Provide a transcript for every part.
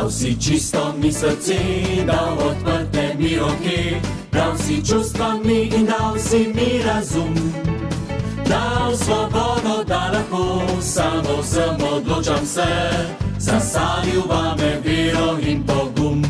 Dal si čisto mi srce, dal odprte mi roke, dal si čustva mi in dal si mi razum. Dal svobodo, da lahko samo sem odločam se, zasadil vame vero in pogum.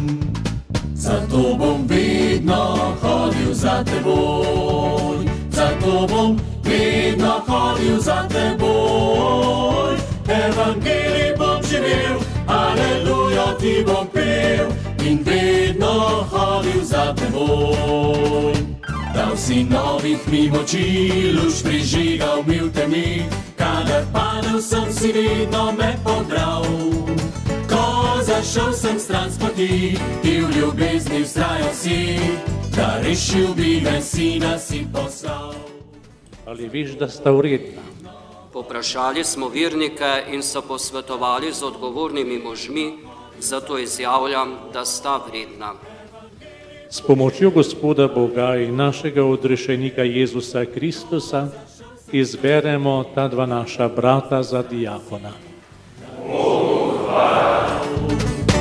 Zato bom vedno hodil za teboj, zato bom vedno hodil za teboj. Evangelij bom živel, alelujo ti bom pel in vedno hodil za teboj. Dal si novih mi moči, luč prižigal mi v temi, kadar padel sem si vedno me pobral. Ko zašel sem stran s poti, ti v ljubezni vztrajal si, da rešil bi me sina si poslal. Ali viš, da sta vredna? Poprašali smo vernike in se posvetovali z odgovornimi možmi, zato izjavljam, da sta vredna. S pomočjo Gospoda Boga in našega odrešenika Jezusa Kristusa izberemo ta dva naša brata za diakona.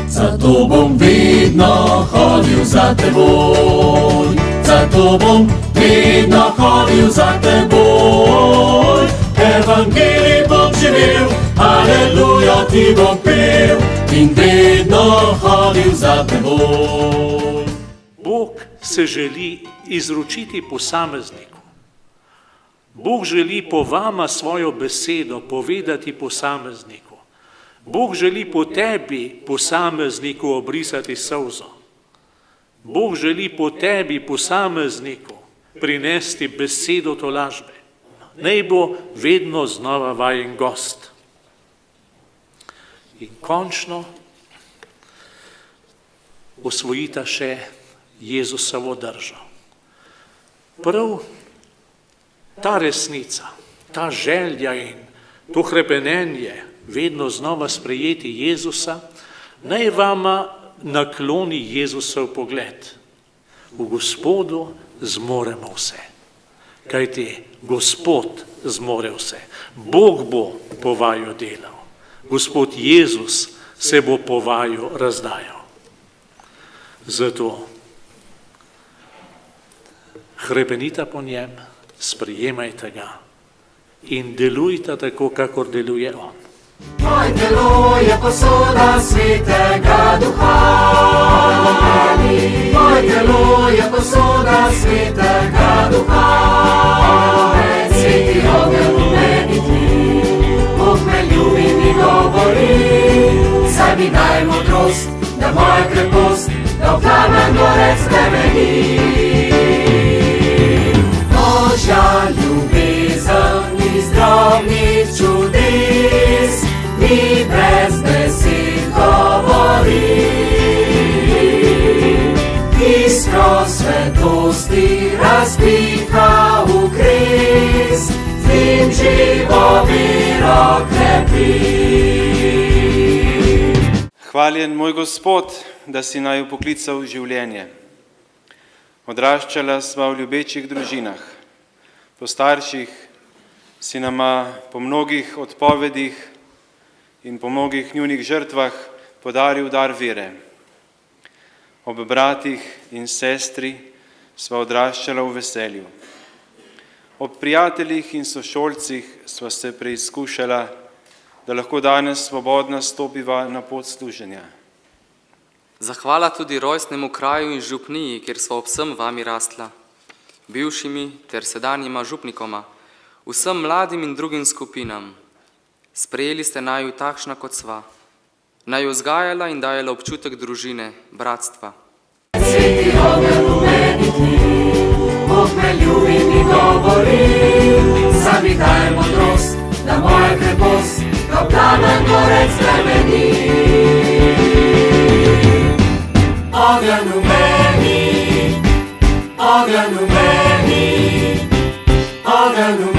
Zato bom vedno hodil za teboj, zato bom vedno hodil za teboj. Evangelij bom živel, alelujo ti bom pel in vedno hodil za teboj. Bog se želi izročiti posamezniku. Bog želi po vama svojo besedo povedati posamezniku. Bog želi po tebi posamezniku obrisati solzo. Bog želi po tebi posamezniku prinesti besedo tolažbe. Naj bo vedno znova vajen gost. In končno osvojita še Jezusovo držo. Prav ta resnica, ta želja in to hrepenenje vedno znova sprejeti Jezusa, naj vama nakloni Jezusov pogled. V Gospodu zmoremo vse. Kajti Gospod zmore vse. Bog bo po vaju delal. Gospod Jezus se bo po vaju razdajal. Zato hrepenita po njem, sprejemajte ga in delujte tako, kakor deluje on. Moje telo je posoda svetega duha. Moje telo je posoda svetega duha. Sveti ogenj v meni tli, Bog me ljubi in govori. Saj mi daj modrost, da moja krepost, da plamen gorec spremeni. Božja ljubezen iz drobnih čudes mi brez besed govori. Iskro svetosti razpiha v kres, z njim živo vero krepi. Hvaljen moj Gospod, da si naju poklical v življenje. Odraščala sva v ljubečih družinah. Po starših si nama po mnogih odpovedih in po mnogih njunih žrtvah podaril dar vere. Ob bratih in sestri sva odraščala v veselju. Ob prijateljih in sošolcih sva se preizkušala, da lahko danes svobodna stopiva na pot služenja. Zahvala tudi rojstnemu kraju in župniji, kjer sva ob vsem vami rastla, bivšimi ter sedanjima župnikoma, vsem mladim in drugim skupinam. Sprejeli ste naju takšna, kot sva, naju vzgajala in dajala občutek družine, bratstva. Sveti ogenj v meni tli, Bog me ljubi in govori. Saj mi daj modrost, da moja krepost, da plamen gorec spremeni. Ogenj v meni, ogenj v meni, ogenj v meni.